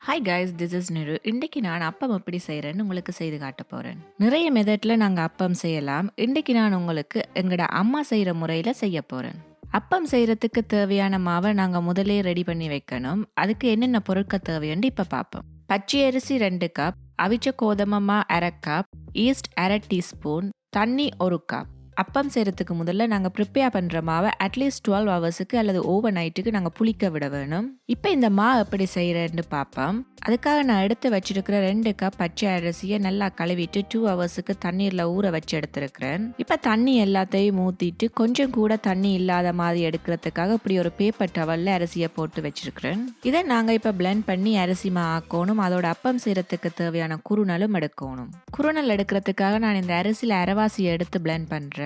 Hi guys, this is Niru. இன்றைக்கு நான் அப்பம் எப்படி செய்கிறேன்னு உங்களுக்கு செய்து காட்ட போகிறேன். நிறைய மெதட்டில் நாங்கள் அப்பம் செய்யலாம். இன்றைக்கு நான் உங்களுக்கு எங்களோட அம்மா செய்கிற முறையில் செய்ய போகிறேன். அப்பம் செய்கிறதுக்கு தேவையான மாவை நாங்கள் முதலே ரெடி பண்ணி வைக்கணும். அதுக்கு என்னென்ன பொருட்கள் தேவைன்னு இப்போ பார்ப்போம். பச்சை அரிசி 2 கப், அவிச்ச கோதுமை மா 1/2 கப், ஈஸ்ட் 1/2 டீஸ்பூன், தண்ணி 1 கப். அப்பம் செய்கிறதுக்கு முதல்ல நாங்கள் ப்ரிப்பேர் பண்ணுற மாவை அட்லீஸ்ட் 12 ஹவர்ஸுக்கு அல்லது ஓவர் நைட்டுக்கு நாங்கள் புளிக்க விட வேணும். இப்போ இந்த மா எப்படி செய்கிறேன்னு பார்ப்போம். அதுக்காக நான் எடுத்து வச்சிருக்கிற 2 கப் பச்சை அரிசியை நல்லா கழுவிட்டு 2 ஹவர்ஸுக்கு தண்ணீரில் ஊற வச்சு எடுத்துருக்கிறேன். இப்போ தண்ணி எல்லாத்தையும் ஊற்றிட்டு கொஞ்சம் கூட தண்ணி இல்லாத மாதிரி எடுக்கிறதுக்காக இப்படி ஒரு பேப்பர் டவலில் அரிசியை போட்டு வச்சிருக்கிறேன். இதை நாங்கள் இப்போ பிளெண்ட் பண்ணி அரிசி மா ஆக்கணும். அதோட அப்பம் செய்கிறதுக்கு தேவையான குறுநலும் எடுக்கணும். குறுநல் எடுக்கிறதுக்காக நான் இந்த அரிசியில் அரைவாசியை எடுத்து பிளெண்ட் பண்ணுறேன்.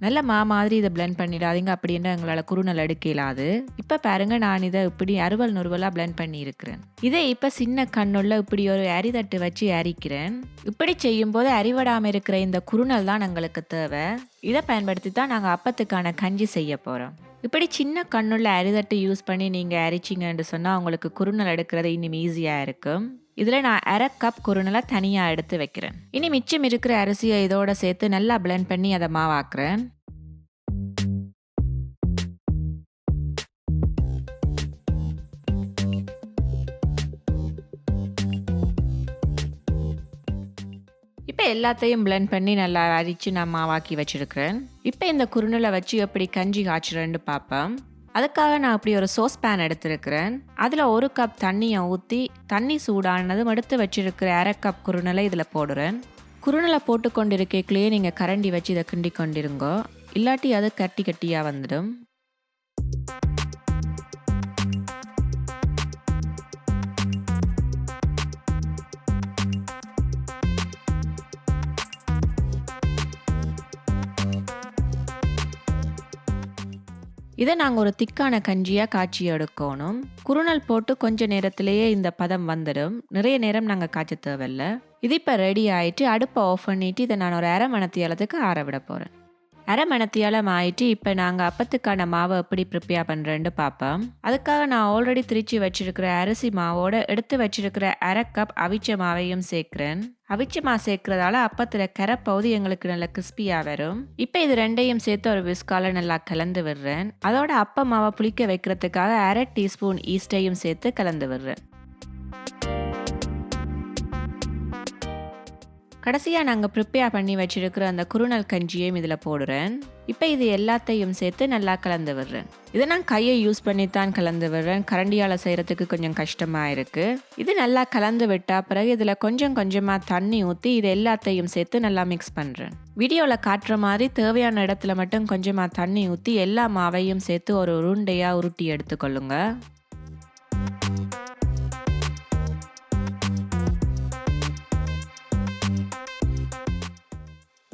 நல்ல மா மாதிரி இதை பிளெண்ட் பண்ணிடாதீங்க, அப்படின்னா எங்களால் குறுநல் எடுக்க இயலாது. இப்போ பாருங்க, நான் இதை இப்படி அறுவல் நுறுவலாக பிளெண்ட் பண்ணி இருக்கிறேன். இதை இப்போ சின்ன கண்ணுள்ள இப்படி ஒரு அரிதட்டு வச்சு அரிக்கிறேன். இப்படி செய்யும் போது அரிவடாமல் இருக்கிற இந்த குறுநல் தான் எங்களுக்கு தேவை. இதை பயன்படுத்தி தான் நாங்கள் அப்பத்துக்கான கஞ்சி செய்ய போகிறோம். இப்படி சின்ன கண்ணுள்ள அரிதட்டு யூஸ் பண்ணி நீங்கள் அரிச்சிங்கன்னு சொன்னால் உங்களுக்கு குறுநல் எடுக்கிறது இன்னும் ஈஸியாக இருக்கும். இதில் நான் 1/2 கப் குறுநலை தனியாக எடுத்து வைக்கிறேன். இனி மிச்சம் இருக்கிற அரிசியை இதோட சேர்த்து நல்லா பிளெண்ட் பண்ணி அதை மாவாக்குறேன். இப்போ எல்லாத்தையும் பிளெண்ட் பண்ணி நல்லா அரிச்சு நான் மாவாக்கி வச்சிருக்கிறேன். இப்போ இந்த குறுநலை வச்சு எப்படி கஞ்சி காய்ச்சுறேன்னு பார்ப்போம். அதுக்காக நான் அப்படி ஒரு சோஸ் பேன் எடுத்திருக்கிறேன். அதில் 1 கப் தண்ணியை ஊற்றி தண்ணி சூடானதும் எடுத்து வச்சிருக்கிற 1/2 கப் குறுநலை இதில் போடுறேன். குறுநலை போட்டு கொண்டிருக்கேக்குள்ளேயே நீங்கள் கரண்டி வச்சு இதை கிண்டி கொண்டிருங்கோ, இல்லாட்டி அது கட்டி கட்டியாக வந்துடும். இதை நாங்கள் ஒரு திக்கான கஞ்சியாக காய்ச்சி எடுக்கணும். குறுநல் போட்டு கொஞ்ச நேரத்திலேயே இந்த பதம் வந்துடும். நிறைய நேரம் நாங்கள் காய்ச்ச தேவையில்லை. இது இப்போ ரெடி ஆகிட்டு அடுப்பை ஆஃப் பண்ணிவிட்டு இதை நான் ஒரு 1/2 மணித்தியாலத்துக்கு ஆற விட போகிறேன். 1/2 மணித்தியாலம் ஆகிட்டு இப்போ நாங்கள் அப்பத்துக்கான மாவை எப்படி ப்ரிப்பேர் பண்ணுறேன்னு பார்ப்போம். அதுக்காக நான் ஆல்ரெடி திரிச்சு வச்சிருக்கிற அரிசி மாவோட எடுத்து வச்சிருக்கிற 1/2 கப் அவிச்ச மாவையும் சேர்க்குறேன். அவிச்ச மா சேர்க்கறதால அப்பத்தில் கரைப்பகுதி எங்களுக்கு நல்லா கிறிஸ்பியாக வரும். இப்போ இது ரெண்டையும் சேர்த்து ஒரு விஸ்கால நல்லா கலந்து விடுறேன். அதோட அப்ப மாவை புளிக்க வைக்கிறதுக்காக 1/2 டீஸ்பூன் ஈஸ்டையும் சேர்த்து கலந்து விடுறேன். கடைசியாக நாங்கள் ப்ரிப்பேர் பண்ணி வச்சிருக்கிற அந்த குறுநல் கஞ்சியையும் இதில் போடுறேன். இப்போ இது எல்லாத்தையும் சேர்த்து நல்லா கலந்து விடுறேன். இதை நான் கையை யூஸ் பண்ணி தான் கலந்து விடுறேன். கரண்டியால் செய்கிறதுக்கு கொஞ்சம் கஷ்டமாக இருக்குது. இது நல்லா கலந்து விட்டால் பிறகு இதில் கொஞ்சம் கொஞ்சமாக தண்ணி ஊற்றி இது எல்லாத்தையும் சேர்த்து நல்லா மிக்ஸ் பண்ணுறேன். வீடியோவில் காட்டுற மாதிரி தேவையான இடத்துல மட்டும் கொஞ்சமாக தண்ணி ஊற்றி எல்லா மாவையும் சேர்த்து ஒரு உருண்டையாக உருட்டி எடுத்துக்கொள்ளுங்க.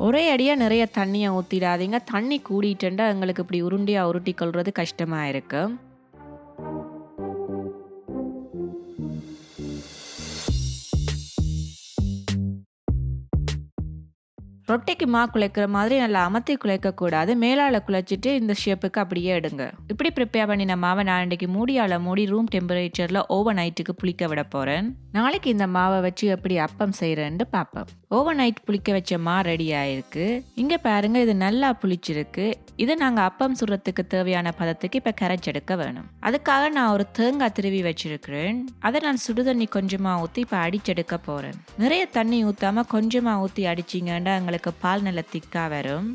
ஒரே அடியாக நிறைய தண்ணியை ஊற்றிடாதீங்க. தண்ணி கூடிட்டுண்டா எங்களுக்கு இப்படி உருண்டையாக உருட்டி கொள்வது கஷ்டமாக இருக்கும். ரொட்டிக்கு மா குழைக்கிற மாதிரி நல்லா அமர்த்தி குழைக்கக்கூடாது. மேலால் குழைச்சிட்டு இந்த ஷேப்புக்கு அப்படியே எடுங்க. இப்படி ப்ரிப்பேர் பண்ணின மாவை நான் இன்றைக்கி மூடியால் மூடி ரூம் டெம்பரேச்சரில் ஓவர் நைட்டுக்கு புளிக்க விட போகிறேன். நாளைக்கு இந்த மாவை வச்சு எப்படி அப்பம் செய்கிறேன்னு பார்ப்போம். ஓவர் நைட் புளிக்க வச்ச மா ரெடி ஆயிருக்கு. இங்கே பாருங்க, இது நல்லா புளிச்சிருக்கு. இதை நாங்கள் அப்பம் சுடுறதுக்கு தேவையான பதத்துக்கு இப்போ கரைச்செடுக்க வேணும். அதுக்காக நான் ஒரு தேங்காய் திருவி வச்சிருக்கிறேன். அதை நான் சுடுதண்ணி கொஞ்சமாக ஊற்றி இப்போ அடிச்செடுக்க போகிறேன். நிறைய தண்ணி ஊற்றாமல் கொஞ்சமாக ஊற்றி அடிச்சிங்கன்னா எங்களுக்கு பால் நல்லா திக்காக வரும்.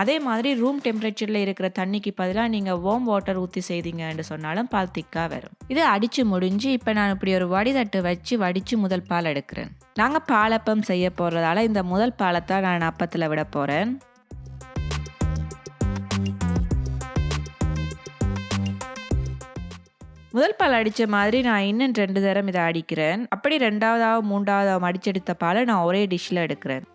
அதே மாதிரி ரூம் டெம்பரேச்சரில் இருக்கிற தண்ணிக்கு பதிலாக நீங்கள் வார்ம் வாட்டர் ஊற்றி செய்தீங்கன்னு சொன்னாலும் பால் திக்காக வரும். இது அடித்து முடிஞ்சு இப்போ நான் இப்படி ஒரு வடிதட்டு வச்சு வடித்து முதல் பால் எடுக்கிறேன். நாங்கள் பாலப்பம் செய்ய போகிறதால இந்த முதல் பாலத்தை நான் அப்பத்தில் விட போகிறேன். முதல் பால் அடித்த மாதிரி நான் இன்னும் 2 தரம் இதை அடிக்கிறேன். அப்படி 2வது 3வது அடிச்செடுத்த பாலை நான் ஒரே டிஷ்ஷில் எடுக்கிறேன்.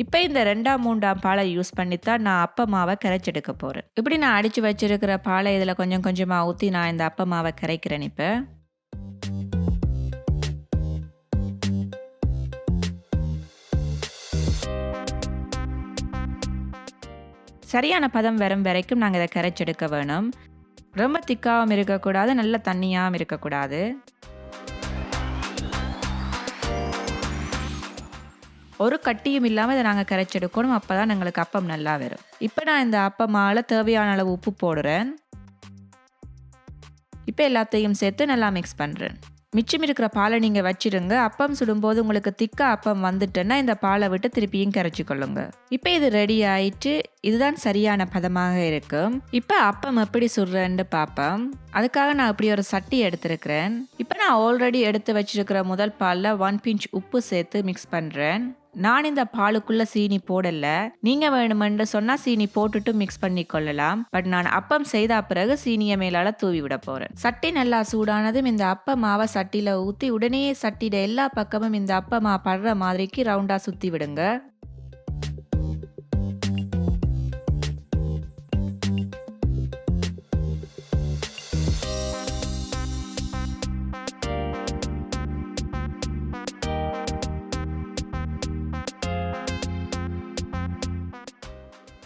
இப்போ இந்த 2ஆம் 3ஆம் பாலை யூஸ் பண்ணித்தான் நான் அப்ப மாவை கரைச்செடுக்க போகிறேன். இப்படி நான் அடித்து வச்சிருக்கிற பாலை இதில் கொஞ்சம் கொஞ்சமாக ஊற்றி நான் இந்த அப்ப மாவை கரைக்கிறேன். இப்போ சரியான பதம் வரும் வரைக்கும் நாங்கள் இதை கரைச்செடுக்க வேணும். ரொம்ப திக்காகவும் இருக்கக்கூடாது, நல்ல தண்ணியாகவும் இருக்கக்கூடாது. ஒரு கட்டியும் இல்லாமல் இதை நாங்கள் கரைச்செடுக்கணும். அப்போ தான் எங்களுக்கு அப்பம் நல்லா வரும். இப்போ நான் இந்த அப்பமாவில் தேவையான அளவு உப்பு போடுறேன். இப்போ எல்லாத்தையும் சேர்த்து நல்லா மிக்ஸ் பண்ணுறேன். மிச்சம் இருக்கிற பாலை நீங்கள் வச்சிடுங்க. அப்பம் சுடும்போது உங்களுக்கு திக்கா அப்பம் வந்துட்டுன்னா இந்த பாலை விட்டு திருப்பியும் கரைச்சி கொள்ளுங்க. இப்போ இது ரெடி ஆயிட்டு, இதுதான் சரியான பதமாக இருக்கும். இப்போ அப்பம் எப்படி சுடுறேன்னு பார்ப்போம். அதுக்காக நான் இப்படி ஒரு சட்டி எடுத்திருக்கிறேன். இப்போ நான் ஆல்ரெடி எடுத்து வச்சிருக்கிற முதல் பாலில் 1 பிஞ்ச் உப்பு சேர்த்து மிக்ஸ் பண்ணுறேன். நான் இந்த பாலுக்குள்ள சீனி போடல. நீங்க வேணுமென்று சொன்னா சீனி போட்டுட்டு மிக்ஸ் பண்ணி கொள்ளலாம். பட் நான் அப்பம் செய்த பிறகு சீனியை மேலால தூவி விட போறேன். சட்டி நல்லா சூடானதும் இந்த அப்ப மாவை சட்டியில ஊத்தி உடனே சட்டியில எல்லா பக்கமும் இந்த அப்பமா படுற மாதிரிக்கு ரவுண்டா சுத்தி விடுங்க.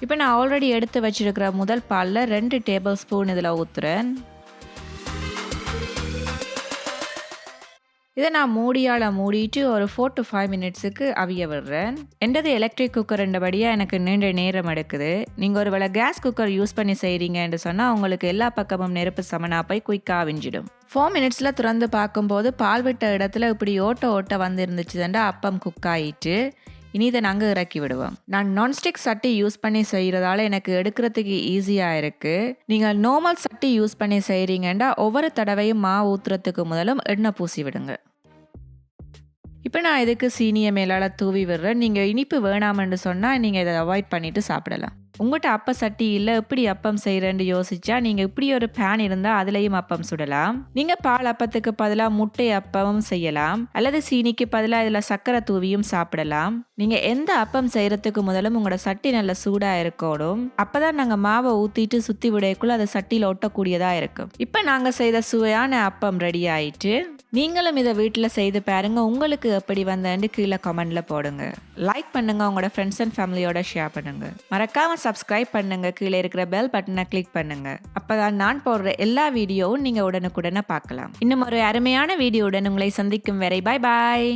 இப்போ நான் ஆல்ரெடி எடுத்து வச்சிருக்கிற முதல் பாலில் 2 டேபிள் ஸ்பூன் இதில் ஊற்றுறேன். இதை நான் மூடியால் மூடிட்டு ஒரு 4 to 5 மினிட்ஸுக்கு அவிய விடுறேன். என்னது எலக்ட்ரிக் குக்கர் என்றபடியாக எனக்கு நீண்ட நேரம் எடுக்குது. நீங்கள் ஒரு வேளை கேஸ் குக்கர் யூஸ் பண்ணி செய்கிறீங்கன்னு சொன்னால் உங்களுக்கு எல்லா பக்கமும் நெருப்பு சமனா போய் குயிக்காக அவிஞ்சிடும். 4 மினிட்ஸில் திறந்து பார்க்கும்போது பால் விட்ட இடத்துல இப்படி ஓட்ட வந்து இருந்துச்சுதாண்டா அப்பம் குக் ஆகிட்டு. இனி இதை நாங்கள் இறக்கி விடுவோம். நான் நான்ஸ்டிக் சட்டி யூஸ் பண்ணி செய்கிறதால எனக்கு எடுக்கிறதுக்கு ஈஸியாக இருக்குது. நீங்கள் நார்மல் சட்டி யூஸ் பண்ணி செய்கிறீங்கன்னா ஒவ்வொரு தடவையும் மாவு ஊற்றுறதுக்கு முதலும் எண்ணெய் பூசி விடுங்க. இப்போ நான் இதுக்கு சீனியை மேலால் தூவி விடுறேன். நீங்கள் இனிப்பு வேணாமென்று சொன்னால் நீங்கள் இதை அவாய்ட் பண்ணிவிட்டு சாப்பிடலாம். உங்கள்கிட்ட அப்ப சட்டி இல்லை, எப்படி அப்பம் செய்கிறேன்னு யோசிச்சா நீங்கள் இப்படி ஒரு பேன் இருந்தால் அதுலேயும் அப்பம் சுடலாம். நீங்கள் பால் அப்பத்துக்கு பதிலாக முட்டை அப்பமும் செய்யலாம், அல்லது சீனிக்கு பதிலாக இதில் சர்க்கரை தூவியும் சாப்பிடலாம். நீங்கள் எந்த அப்பம் செய்கிறதுக்கு முதலும் உங்களோட சட்டி நல்ல சூடாக இருக்கணும். அப்போ தான் நாங்கள் மாவை ஊற்றிட்டு சுற்றி விடைக்குள்ள அது சட்டியில் ஒட்டக்கூடியதாக இருக்கும். இப்போ நாங்கள் செய்த சுவையான அப்பம் ரெடி ஆயிட்டு. நீங்களும் இதை வீட்டில் செய்து பாருங்க. உங்களுக்கு எப்படி வந்தேன்னு கீழே கமெண்ட்ல போடுங்க. லைக் பண்ணுங்க, உங்களோட ஃப்ரெண்ட்ஸ் அண்ட் ஃபேமிலியோட ஷேர் பண்ணுங்க. மறக்காம சப்ஸ்கிரைப் பண்ணுங்க. கீழே இருக்கிற பெல் பட்டனை கிளிக் பண்ணுங்க. அப்பதான் நான் போடுற எல்லா வீடியோவும் நீங்க உடனுக்குடனே பார்க்கலாம். இன்னும் ஒரு அருமையான வீடியோவுடன் உங்களை சந்திக்கும் வரை பாய் பாய்.